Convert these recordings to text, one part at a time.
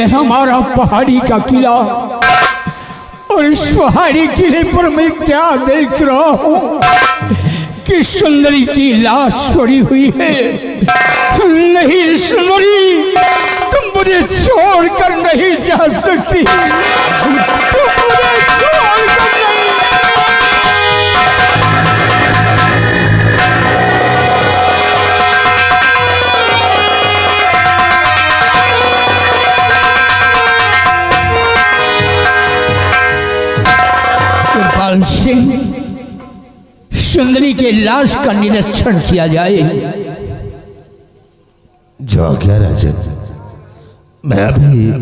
हमारा पहाड़ी का किला, और इस पहाड़ी किले पर मैं क्या देख रहा हूँ कि सुंदरी की लाश पड़ी हुई है। नहीं सुंदरी, तुम मुझे छोड़कर नहीं जा सकती, तुम मुझे छोड़कर नहीं। कृपाल सिंह, सुंदरी के लाश का निरीक्षण किया जाए। जो आज्ञा राजन, मैं अभी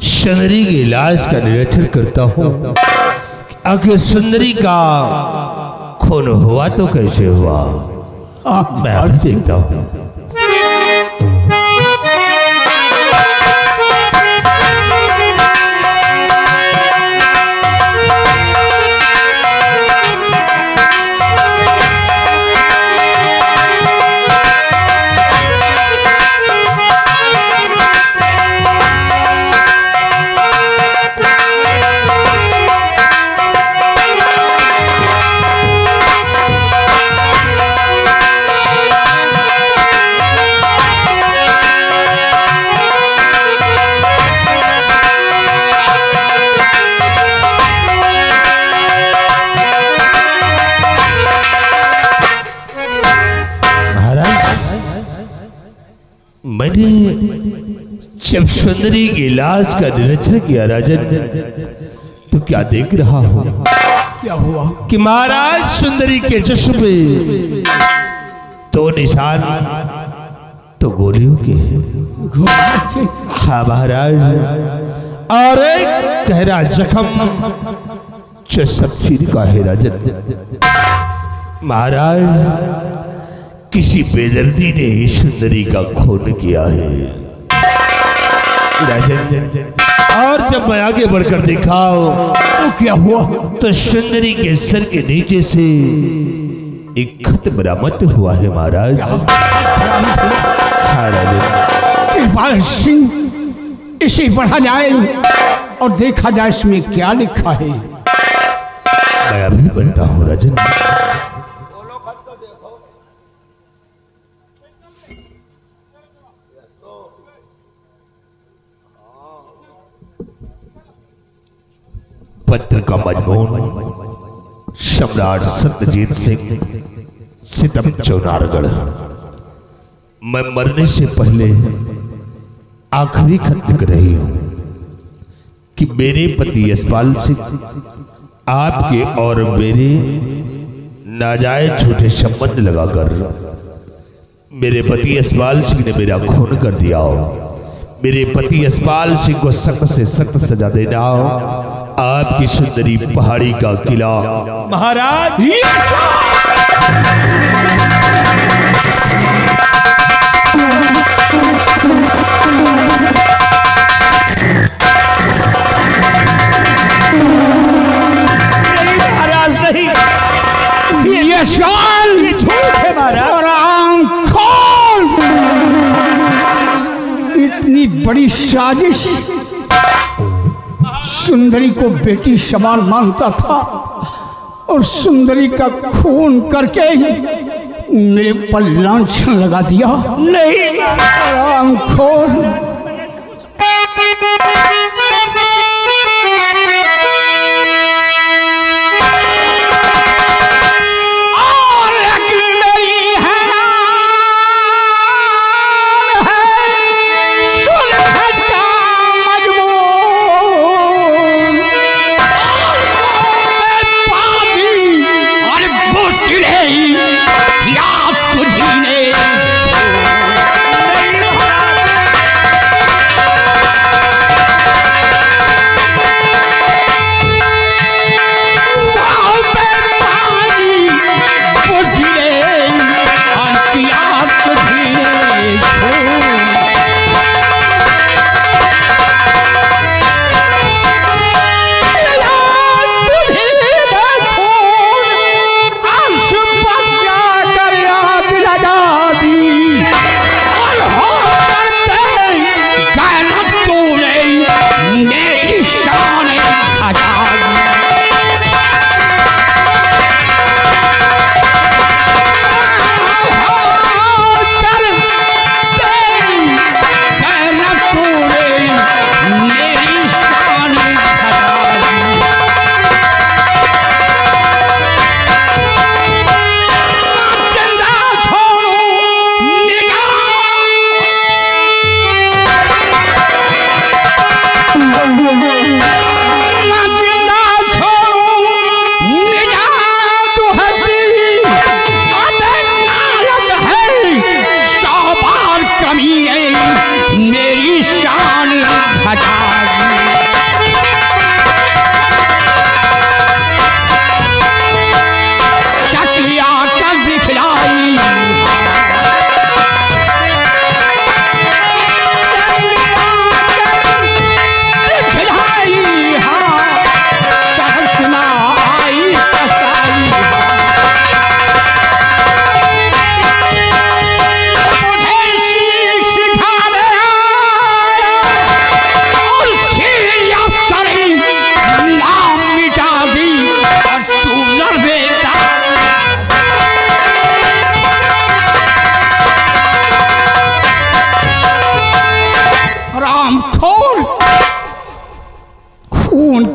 सुंदरी की लाश का निरीक्षण करता हूँ। आखिर सुंदरी का खून हुआ तो कैसे हुआ, मैं अभी देखता हूँ। मैंने जब सुंदरी की लाश का निरीक्षण किया राजन, तो क्या देख रहा हूं, क्या हुआ कि महाराज सुंदरी के जिस्म पे तो निशान तो गोलियों के हैं। हाँ महाराज, और एक गहरा जख्म जो शमशीर का है राजन। महाराज, किसी बेदर्दी ने ही सुंदरी का खून किया है राजन। और जब मैं आगे बढ़कर देखा तो क्या हुआ, तो सुंदरी के सर के नीचे से एक खत बरामद हुआ है महाराज। हाँ राजन। कृपाल सिंह, इसे पढ़ा जाए और देखा जाए इसमें क्या लिखा है। मैं अभी पढ़ता हूँ राजन। पत्र का मजमून सम्राट सत्यजीत सिंह, सितम चौनारगढ़। मैं मरने से पहले आखिरी खत लिख रही हूं कि मेरे पति यशपाल सिंह आपके और मेरे नाजायज झूठे संबंध लगाकर मेरे पति यशपाल सिंह ने मेरा खून कर दिया हो। मेरे पति यशपाल सिंह को सख्त से सख्त सजा देना हो। आपकी सुंदरी पहाड़ी का किला महाराज। नहीं महाराज, नहीं, ये झूठ है महाराज। इतनी बड़ी साजिश, सुंदरी को बेटी समान मानता था और सुंदरी का खून करके मेरे पर लांछन लगा दिया। नहीं रामखोर, मेरी शान घटा शक्लिया कर दिखलाई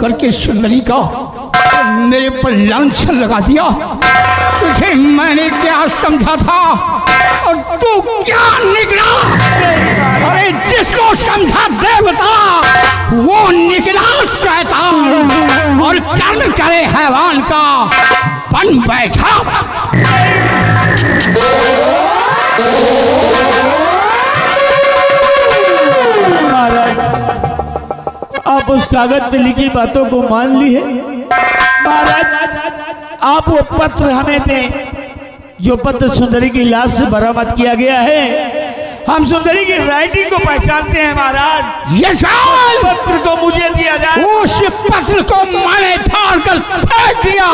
करके सुंदरी का मेरे पर लांछन लगा दिया। तुझे मैंने क्या समझा था और तू क्या निकला? अरे जिसको समझा देवता वो निकला शैतान और कर्म करे हैवान का बन बैठा। आप उस कागज पे लिखी बातों को मान ली है महाराज। आप वो पत्र हमें दें जो पत्र सुंदरी की लाश से बरामद किया गया है। हम सुंदरी की राइटिंग को पहचानते हैं महाराज। ये पत्र को मुझे दिया जाए। उस पत्र को मैंने फाड़ कर फेंक दिया।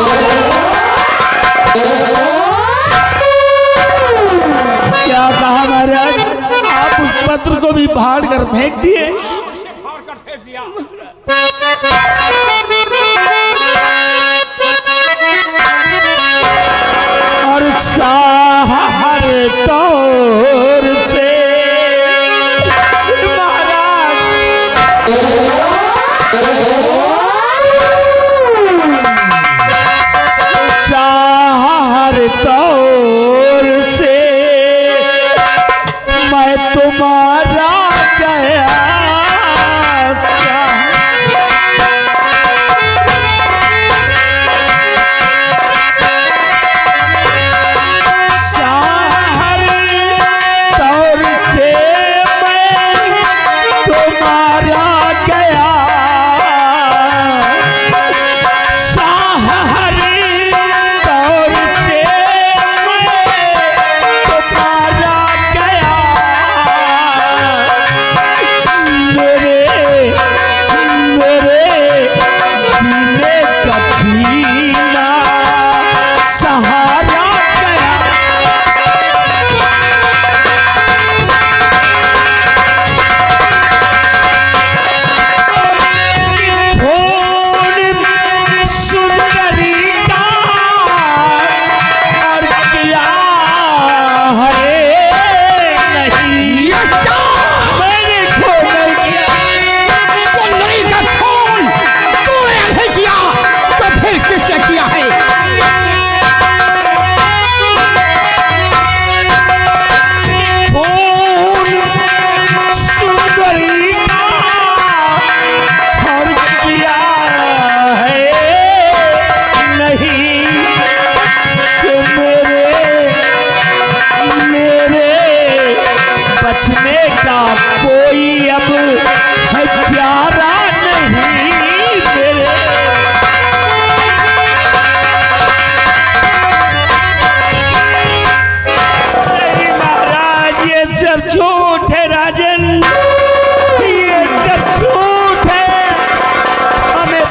क्या कहा महाराज? आप उस पत्र को भी फाड़ कर फेंक दिए? और साहर तौर से महाराज साहर तौर से मैं तुम्हारा गया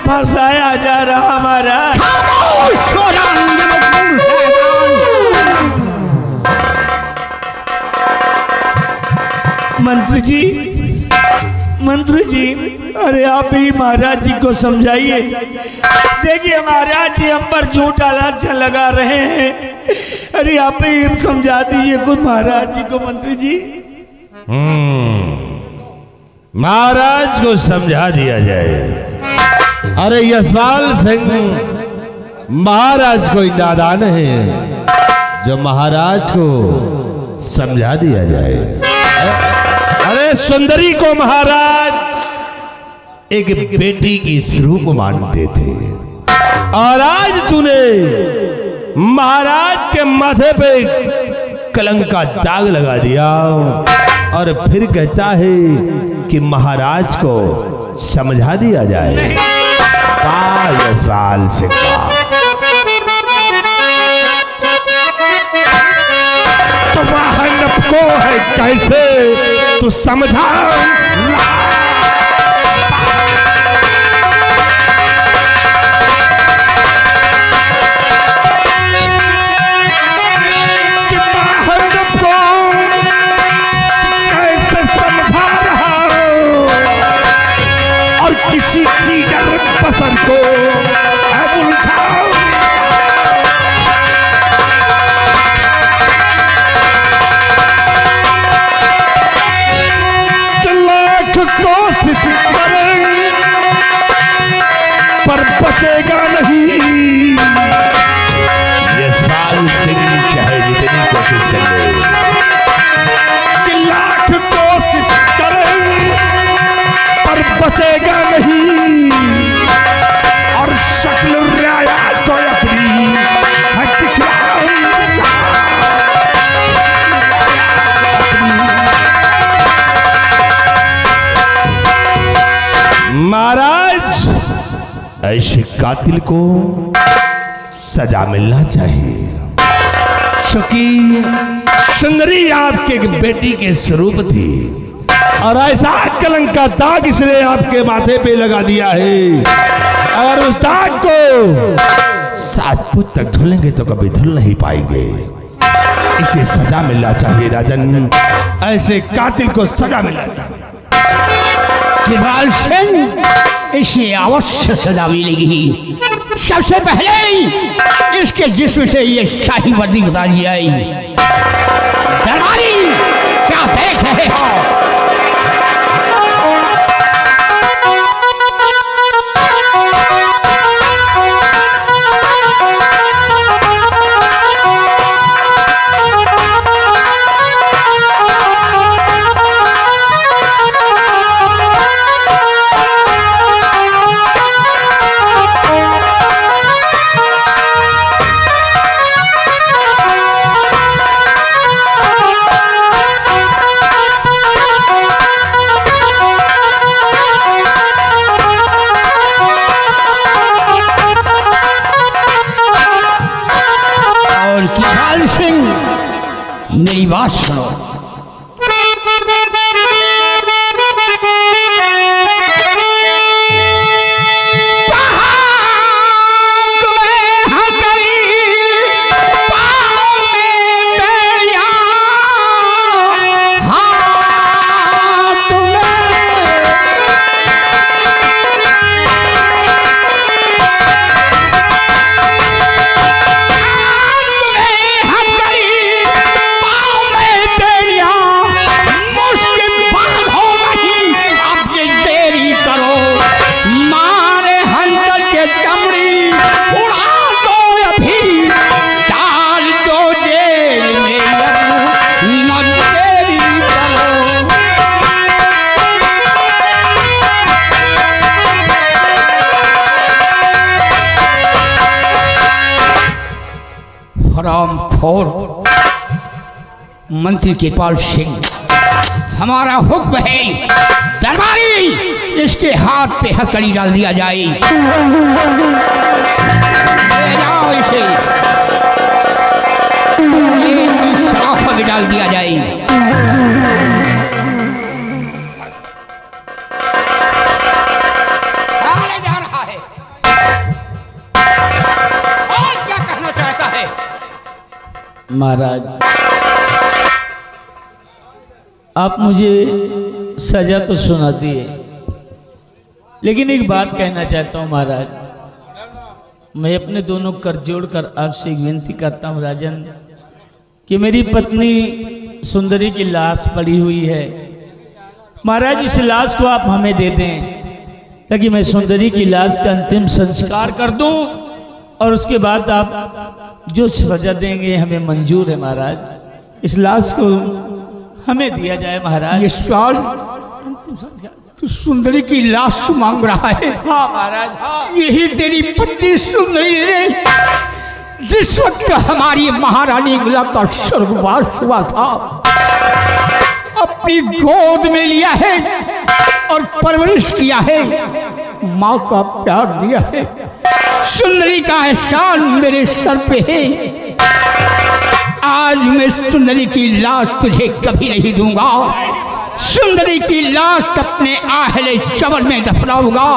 फंसाया जा रहा हमारा। मंत्री जी, मंत्री जी, अरे आप ही महाराज जी को समझाइए। देखिए महाराज जी हम पर झूठा लांछन लगा रहे हैं। अरे आप ही समझा दीजिए कुछ महाराज जी को। मंत्री जी महाराज को समझा दिया जाए। अरे यशपाल सिंह महाराज कोई नादान है जो महाराज को समझा दिया जाए। अरे सुंदरी को महाराज एक बेटी की स्वरूप मानते थे, और आज तूने महाराज के माथे पे कलंक का दाग लगा दिया और फिर कहता है कि महाराज को समझा दिया जाए। यशपाल सिंह तो वाहन को है कैसे तू समझा, किसी जिगर पसंद को उलझाओ। लाख कोशिश करें पर बचेगा नहीं। यशपाल सिंह चाहे जितनी कोशिश कर ले, कि लाख कोशिश करें पर बचेगा नहीं, और शक्ल राया को अपनी महाराज ऐसे कातिल को सजा मिलना चाहिए, क्योंकि सुंदरी आपके बेटी के स्वरूप थी, और ऐसा कलंक का दाग इसने आपके माथे पे लगा दिया है, अगर उस दाग को 7 फुट तक धुलेंगे तो कभी धुल नहीं पाएंगे। इसे सजा मिलना चाहिए राजन, ऐसे कातिल को सजा मिलना चाहिए। कृपाल सिंह, इसे अवश्य सजा मिलेगी। सबसे पहले इसके जिस्म से ये शाही वर्दी उतारी जाएगी। दरबारी, क्या देख रहे हो? कृपाल सिंह, मेरी बात सुनो। हरामखोर मंत्री कृपाल सिंह, हमारा हुक्म है दरबारी, इसके हाथ पे हथकड़ी डाल दिया जाए। ले जाओ इसे, सराफा में डाल दिया जाए। जा रहा है और क्या कहना चाहता है? महाराज, आप मुझे सजा तो सुना दिए, लेकिन एक बात कहना चाहता हूँ महाराज। मैं अपने दोनों कर जोड़कर आपसे एक विनती करता हूँ राजन, कि मेरी पत्नी सुंदरी की लाश पड़ी हुई है। महाराज, इस लाश को आप हमें दे दें, ताकि मैं सुंदरी की लाश का अंतिम संस्कार कर दूं, और उसके बाद आप जो सजा देंगे हमें मंजूर है महाराज। इस लाश को हमें दिया जाए महाराज। यशपाल, तू सुंदरी की लाश मांग रहा है। हाँ महाराज हाँ। यही तेरी पत्नी सुंदरी ने जिस वक्त हमारी महारानी इंगला का स्वर्गवास हुआ था अपनी गोद में लिया है और परवरिश किया है, माँ का प्यार दिया है। सुंदरी का एहसान मेरे सर पे है। आज मैं सुंदरी की लाश तुझे कभी नहीं दूंगा। सुंदरी की लाश अपने आहले शबर में दफनाऊंगा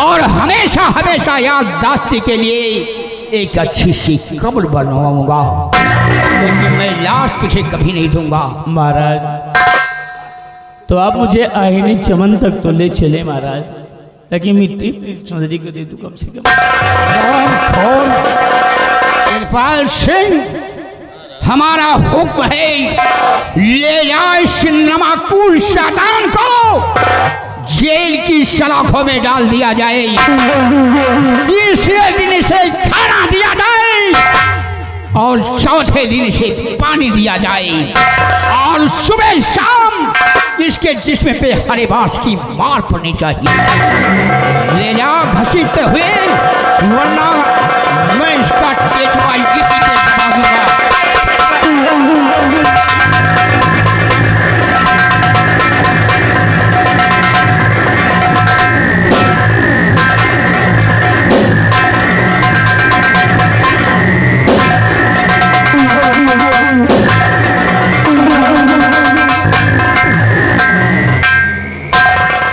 और हमेशा हमेशा याददाश्ती के लिए एक अच्छी सी कब्र बनवाऊंगा, लेकिन मैं लाश तुझे कभी नहीं दूंगा। महाराज तो आप मुझे आईने चमन तक तो ले चले महाराज, ताकि मिट्टी सुंदरी को दे दूं कम से कम। कृपाल सिंह, हमारा हुक्म है, ले जाए इस नमाकूल शैतान को जेल की सलाखों में डाल दिया जाए। तीसरे दिन इसे खाना दिया जाए और चौथे दिन इसे पानी दिया जाए और सुबह शाम इसके जिस्म पे हरे बांस की मार पड़नी चाहिए। ले जा घसीटते हुए, वरना मैं इसका केचुआ इसके पीछे दबा दूंगा।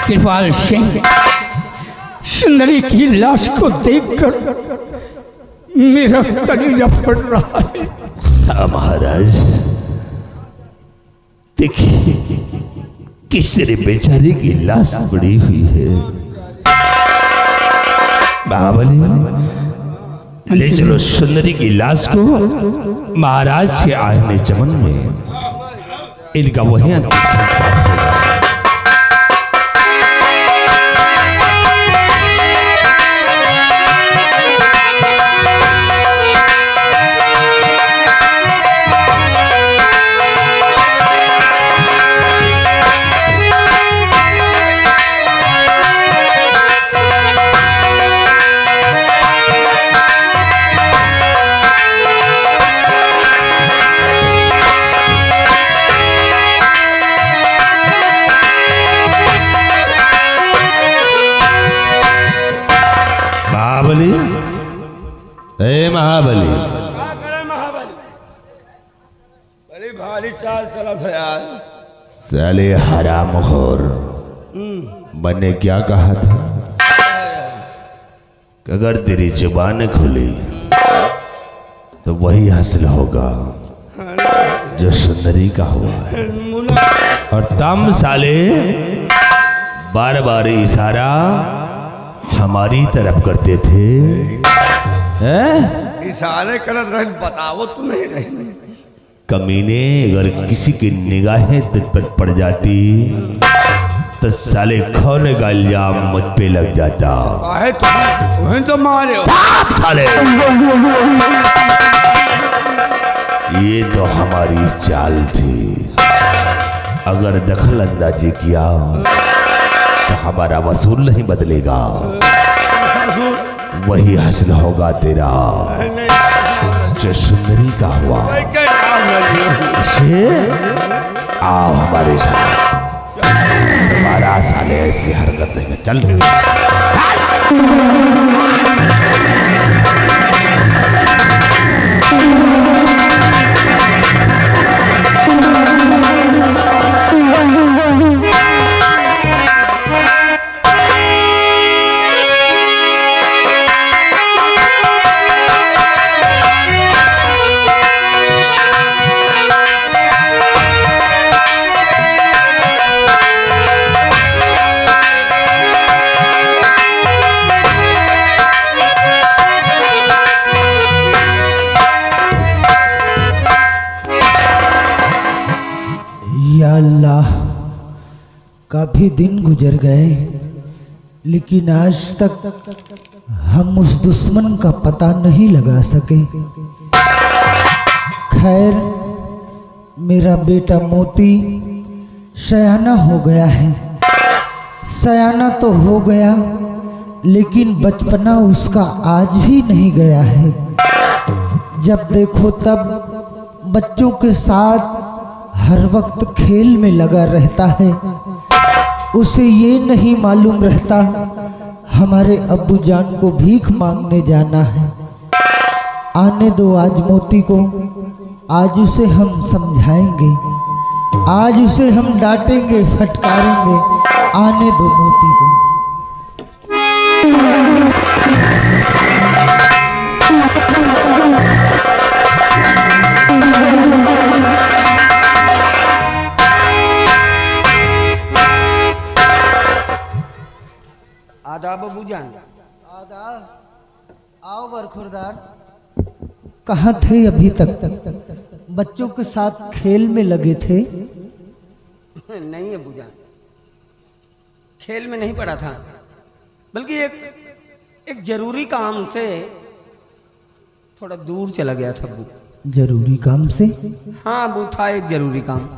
कृपाल सिंह, सुंदरी की लाश को देखकर मेरा कलेजा फट रहा है। हाँ महाराज, देखिए किस तरह बेचारे की लाश पड़ी हुई है। महाबली, ले चलो सुंदरी की लाश को महाराज के आईने चमन में, इनका वही अंतिम संस्कार होगा। महाबली, ए महाबली, क्या करे महाबली? बड़ी भारी चाल चला था यार। साले हरामखोर, मैंने क्या कहा था कि अगर तेरी जुबान खुली तो वही हासिल होगा जो सुंदरी का हुआ है। और तम साले बार बार इशारा हमारी तरफ करते थे। इशारे करत रहे, बताओ तो नहीं रहे। कमीने, अगर किसी की निगाहें तुझ पर पड़ जाती तो साले खोने का इल्जाम मुझ पे लग जाता। आहे तुम्हें तो मारे हो। साले, ये तो हमारी चाल थी। अगर दखल अंदाजी किया तो हमारा वसूल नहीं बदलेगा, वही हासिल होगा तेरा जो सुंदरी का हुआ। आओ हमारे साथ, हमारा साले ऐसी हरकत नहीं। चल अल्लाह, काफी दिन गुजर गए लेकिन आज तक हम उस दुश्मन का पता नहीं लगा सके। खैर, मेरा बेटा मोती सयाना हो गया है, सयाना तो हो गया, लेकिन बचपना उसका आज भी नहीं गया है। जब देखो तब बच्चों के साथ हर वक्त खेल में लगा रहता है। उसे ये नहीं मालूम रहता हमारे अब्बू जान को भीख मांगने जाना है। आने दो आज मोती को, आज उसे हम समझाएंगे, आज उसे हम डांटेंगे, फटकारेंगे। आने दो मोती को। आदाब अबू जान। आदाब। आओ बरखुरदार। कहाँ थे अभी तक? बच्चों के साथ खेल में लगे थे? नहीं अबू जान, खेल में नहीं पड़ा था, बल्कि एक जरूरी काम से थोड़ा दूर चला गया था अबू। जरूरी काम से? हाँ अबू, था एक जरूरी काम।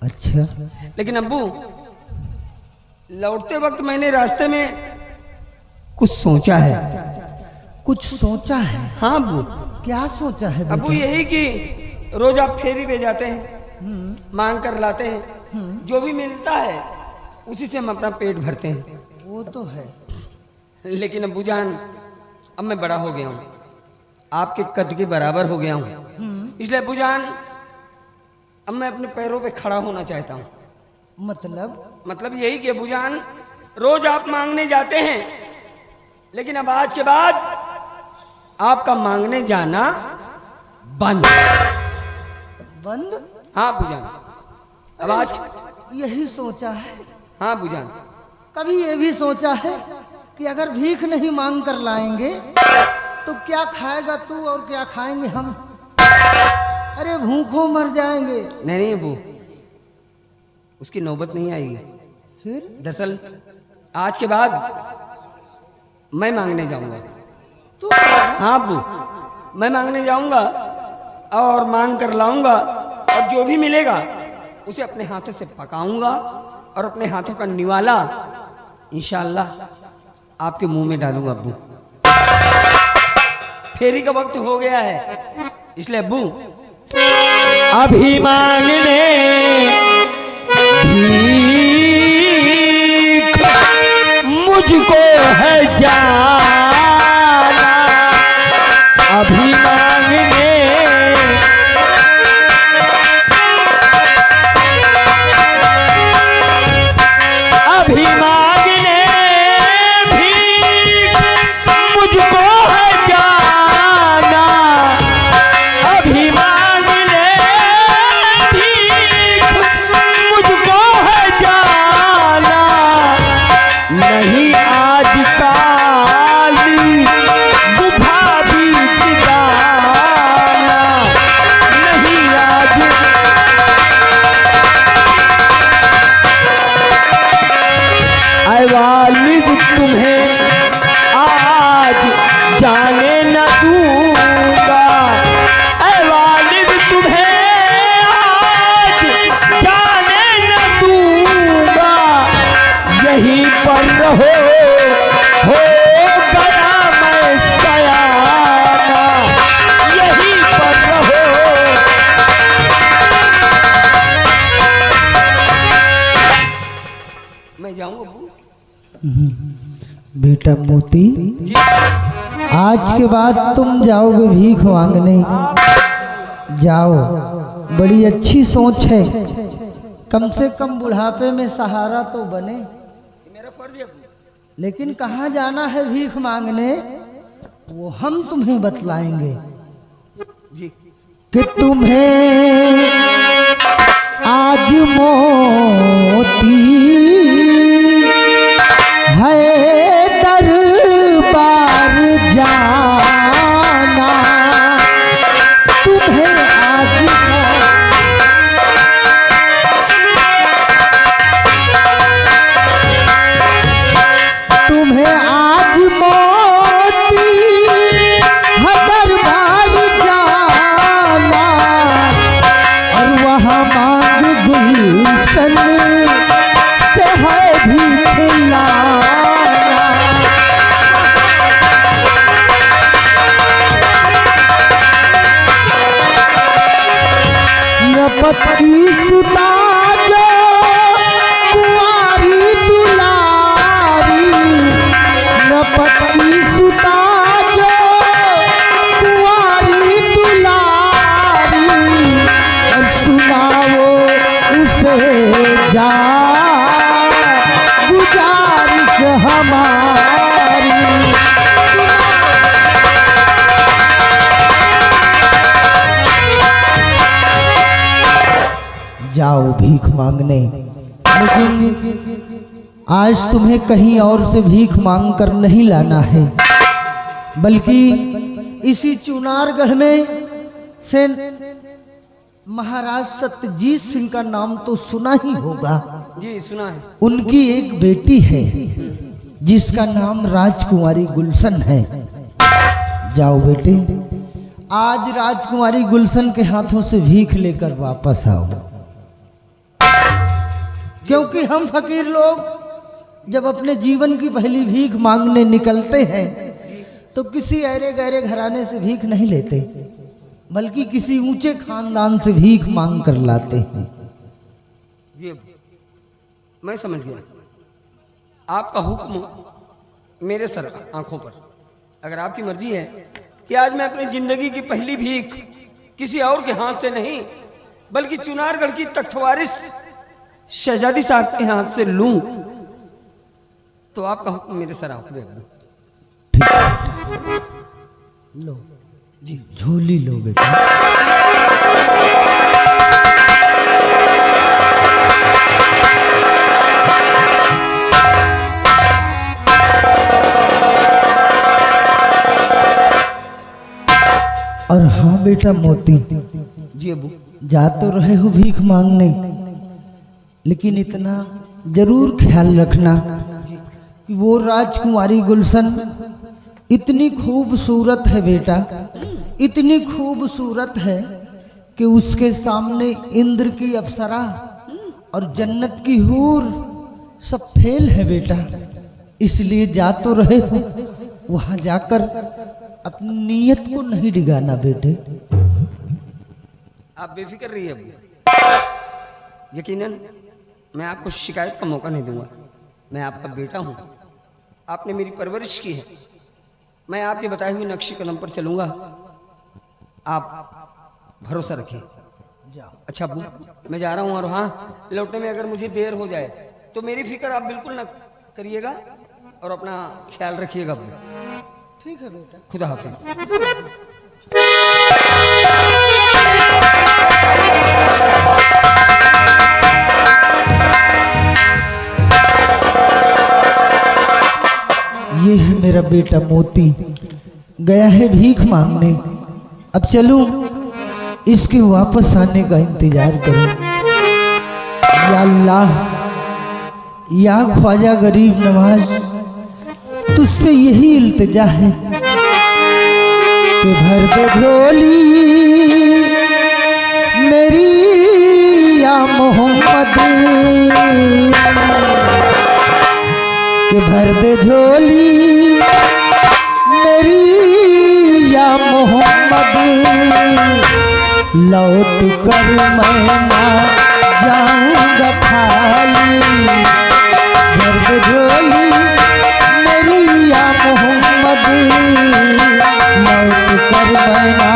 अच्छा। लेकिन अबू, लौटते वक्त मैंने रास्ते में कुछ सोचा है। कुछ सोचा है? हाँ अबू। क्या सोचा है अबू? बेटा? यही कि रोज आप फेरी पे जाते हैं, मांग कर लाते हैं, जो भी मिलता है उसी से हम अपना पेट भरते हैं। वो तो है, लेकिन अबू जान, अब मैं बड़ा हो गया हूँ, आपके कद के बराबर हो गया हूँ, इसलिए अबू जान अब मैं अपने पैरों पे खड़ा होना चाहता हूँ। मतलब यही कि अबू जान, रोज आप मांगने जाते हैं, लेकिन अब आज के बाद आपका मांगने जाना बंद। बंद? हाँ अबू जान, अब आज यही सोचा है? हाँ अबू जान। कभी ये भी सोचा है कि अगर भीख नहीं मांग कर लाएंगे तो क्या खाएगा तू और क्या खाएंगे हम? अरे भूखों मर जाएंगे। नहीं अबू, उसकी नौबत नहीं आएगी। फिर? दरअसल आज के बाद मैं मांगने जाऊंगा। तू? हाँ अबू, मैं मांगने जाऊंगा और मांग कर लाऊंगा, और जो भी मिलेगा उसे अपने हाथों से पकाऊंगा और अपने हाथों का निवाला इंशाअल्लाह आपके मुंह में डालूंगा अब्बू। फेरी का वक्त हो गया है, इसलिए अब्बू अभी मांगने भीख मुझको है जाना। अभी मांगने भीख मुझको है जाना। अभी मांगने भीख मुझको है जाना। नहीं आज काली गुफा भी दिगाना। नहीं आज ऐ वालिद तुम्हें आज जाने न दूंगा। ऐ वालिद तुम्हें आज जाने न दूंगा। यहीं पर रहो, हो गया मैं सयाना। यहीं पर रहो। मैं जाऊं अब्बू? बेटा मोती, आज के बाद तुम जाओगे भीख मांगने। जाओ, बड़ी अच्छी सोच है। कम से कम बुढ़ापे में सहारा तो बने। मेरा फर्ज है अब्बू। लेकिन कहाँ जाना है भीख मांगने, वो हम तुम्हें बतलाएंगे। जी। कि तुम्हें आज मोती है दरबार जाना। तुम्हें आज मोती है दरबार जाना। और वहाँ मांग गुलशन से है भीख की सुता जो कुंवारी दुलारी, और सुनाओ उसे जा गुजारिश हमारी। जाओ भीख मांगने, लेकिन आज तुम्हें कहीं और से भीख मांग कर नहीं लाना है, बल्कि इसी चुनारगढ़ में से महाराज सत्यजीत सिंह का नाम तो सुना ही होगा। जी सुना है। उनकी एक बेटी है जिसका नाम राजकुमारी गुलशन है। जाओ बेटे, आज राजकुमारी गुलशन के हाथों से भीख लेकर वापस आओ, क्योंकि हम फकीर लोग जब अपने जीवन की पहली भीख मांगने निकलते हैं तो किसी ऐरे गहरे घराने से भीख नहीं लेते, बल्कि किसी ऊंचे खानदान से भीख मांग कर लाते हैं। जी मैं समझ गया। आपका हुक्म मेरे सर आंखों पर। अगर आपकी मर्जी है कि आज मैं अपनी जिंदगी की पहली भीख किसी और के हाथ से नहीं, बल्कि चुनारगढ़ की तख्तवारिस शहजादी साहब के हाथ से लूं, तो आपका हुक्म मेरे सर आंखों पर। लो जी, झोली लो बेटा। और हाँ बेटा मोती, जी अबू। जा तो रहे हो भीख मांगने, लेकिन इतना जरूर ख्याल रखना कि वो राजकुमारी गुलशन इतनी खूबसूरत है बेटा, इतनी खूबसूरत है कि उसके सामने इंद्र की अप्सरा और जन्नत की हूर सब फेल है बेटा। इसलिए जा तो रहे हो, वहां जाकर अपनी नीयत को नहीं डिगाना बेटे। आप बेफिक्र रहिए अबू। यकीनन मैं आपको शिकायत का मौका नहीं दूंगा। मैं आपका बेटा हूं, आपने मेरी परवरिश की है, मैं आपके बताए हुए नक्शे कदम पर चलूंगा। आप भरोसा रखिए। अच्छा अबू, मैं जा रहा हूँ, और हाँ, लौटने में अगर मुझे देर हो जाए तो मेरी फिक्र आप बिल्कुल न करिएगा और अपना ख्याल रखिएगा अबू। ठीक है बेटा, खुदा हाफिज। ये है मेरा बेटा मोती, गया है भीख मांगने। अब चलूं, इसके वापस आने का इंतजार करूं। या अल्लाह, या ख्वाजा गरीब नवाज, तुझसे यही इल्तिजा है कि भर दे झोली मेरी या मोहम्मद, कि भर दे झोली मेरी या मोहम्मद, लौट कर मैं ना जाऊंगा खाली। भर दे झोली मेरी या मोहम्मद, लौट कर मैं ना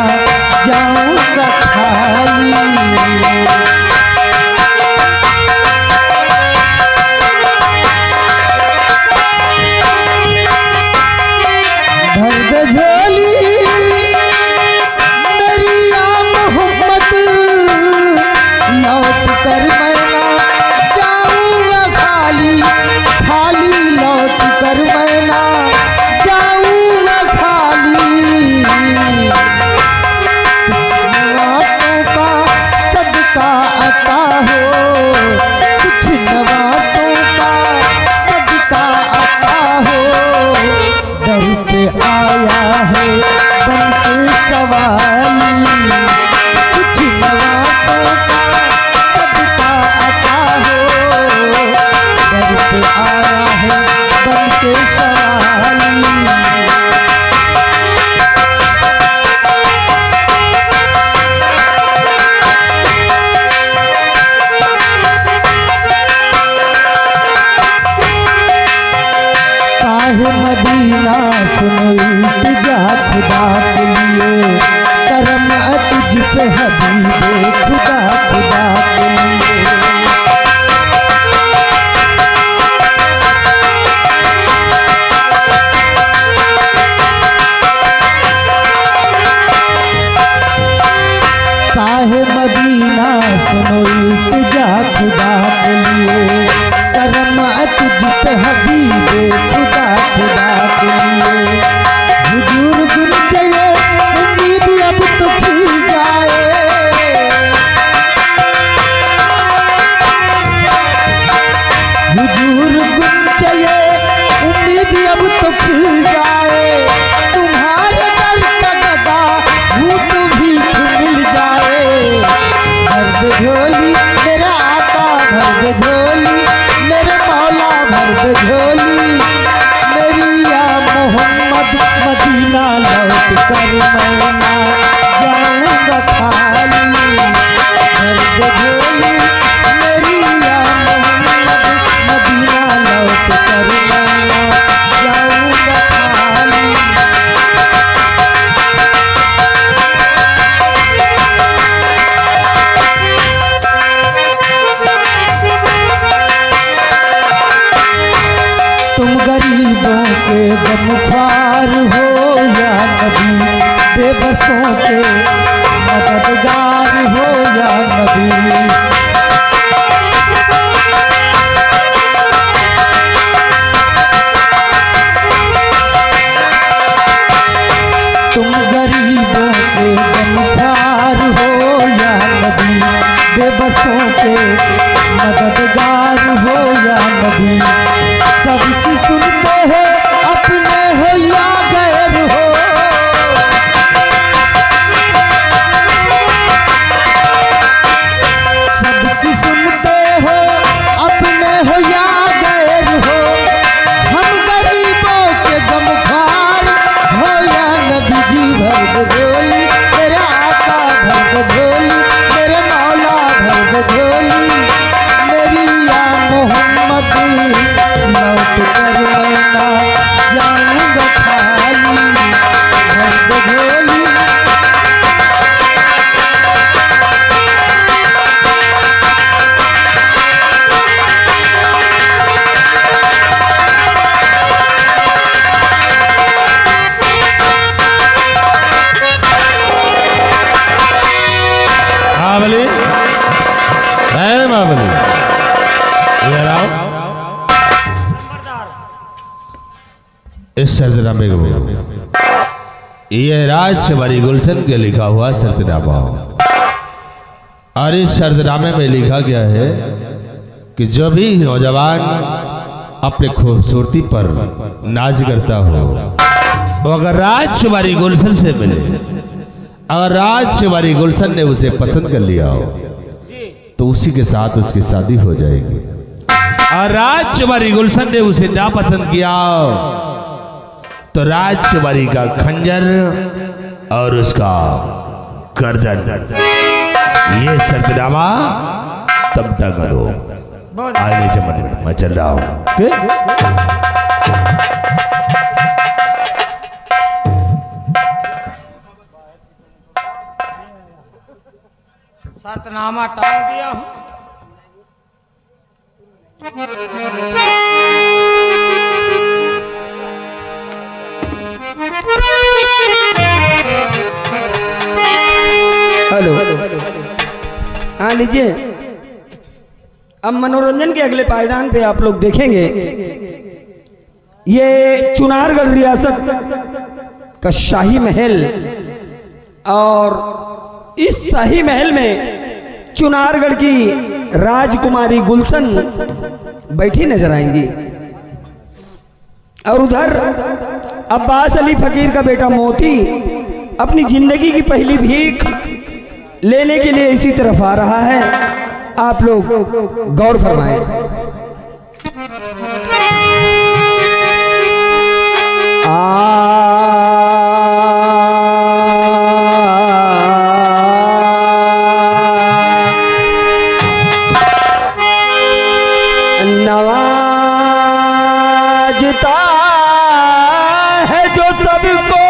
जाऊंगा खाली। भर दे झोली मेरी या मोहम्मद, लौट कर मैं ना जाऊंगा खाली। खाली लौट कर मैं ना जाऊंगा खाली। नवासों का सदका आता हो, कुछ नवासों का सदका आता हो, दर पे आया है खुदा के लिए, करम है तुझ पे हबीबे खुदा खुदा के लिए। साहे मदीना सुनो इल्तिजा खुदा के लिए, करम है तुझ पे हबीबे खुदा खुदा के लिए। हुजूर गुन चले उम्मीद अब तो खिल जाए, हुजूर गुन चले उम्मीद अब तो खिल जाए। तुम्हारे दर का गदा घूट भी मिल जाए। भर दे झोली मेरा आका, भर दे झोली मेरे मौला, भर दे झोली मेरी या मोहम्मद। मदीना लौट कर मैं ना जाऊंगा खाली। भर दे झोली मेरी या मोहम्मद, मदीना लौट कर मैं ना जाऊंगा खाली। तुम गरीबों के गमख्वार हो या नबी, बेबसों के मददगार हो या नबी। तुम गरीबों के गमख्वार हो या नबी, बेबसों के मददगार हो या नबी। सबकी सुनते हो अपने हो या गैर हो, सबकी सुनते हो अपने हो या गैर हो। हम गरीबों के गमख्वार हो या नबी जी। भर दे झोली मेरे आका, भर दे झोली मेरे मौला, भर दे झोली मेरी या मोहम्मद। लौट कर मैं ना जाऊंगा खाली। भर दे झोली महाबली, है महाबली, इधर आओ। इस सरजनामे को यह राज शबारी गुलशन के लिखा हुआ सरजनामा, और इस सरजनामे में लिखा गया है कि जो भी नौजवान अपने खूबसूरती पर नाज करता हो, वो अगर राज शबारी गुलशन से मिले, अगर राज शबारी गुलशन ने उसे पसंद कर लिया हो, तो उसी के साथ उसकी शादी हो जाएगी। और राज शबारी गुलशन ने उसे ना पसंद किया तो राजकुमारी का खंजर और उसका गर्दन, ये सरदनामा तब तक दो। आने चमन मैं चल रहा हूं। शर्तनामा टांग दिया हूं। हेलो, हाँ लीजिए। अब मनोरंजन के अगले पायदान पे आप लोग देखेंगे, ये चुनारगढ़ रियासत का शाही महल, और इस शाही महल में चुनारगढ़ की राजकुमारी गुलशन बैठी नजर आएंगी, और उधर अब्बास अली फकीर का बेटा मोती अपनी जिंदगी की पहली भीख लेने के लिए इसी तरफ आ रहा है। आप लोग गौर फरमाएं। नवाजता है जो सबको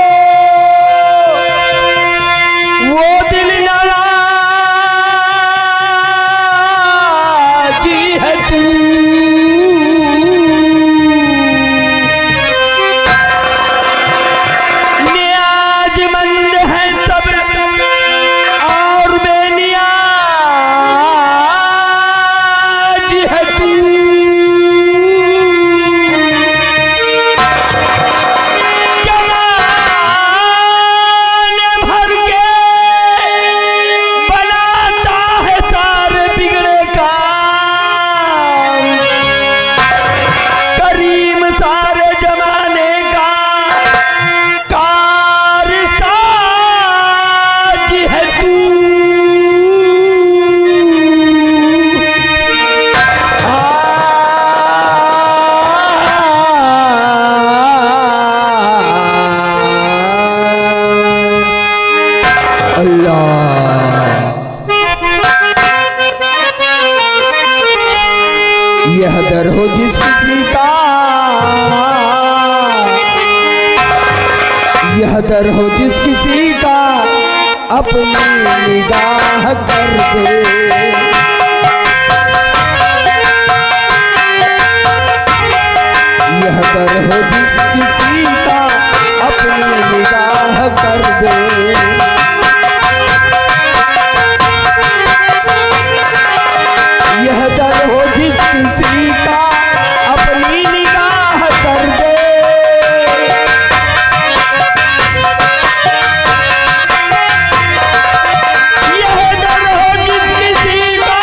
यह दर हो जिस किसी का अपनी निगाह कर दे। यह दर हो जिस किसी का अपनी निगाह कर दे। यह दर हो जिस किसी का अपनी निगाह कर दे। यह दर हो जिस किसी का,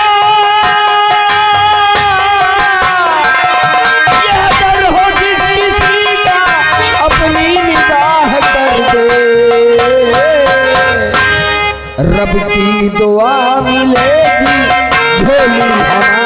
यह दर हो जिस किसी का अपनी निगाह कर दे। रब की दुआ मिलेगी झोली हमारी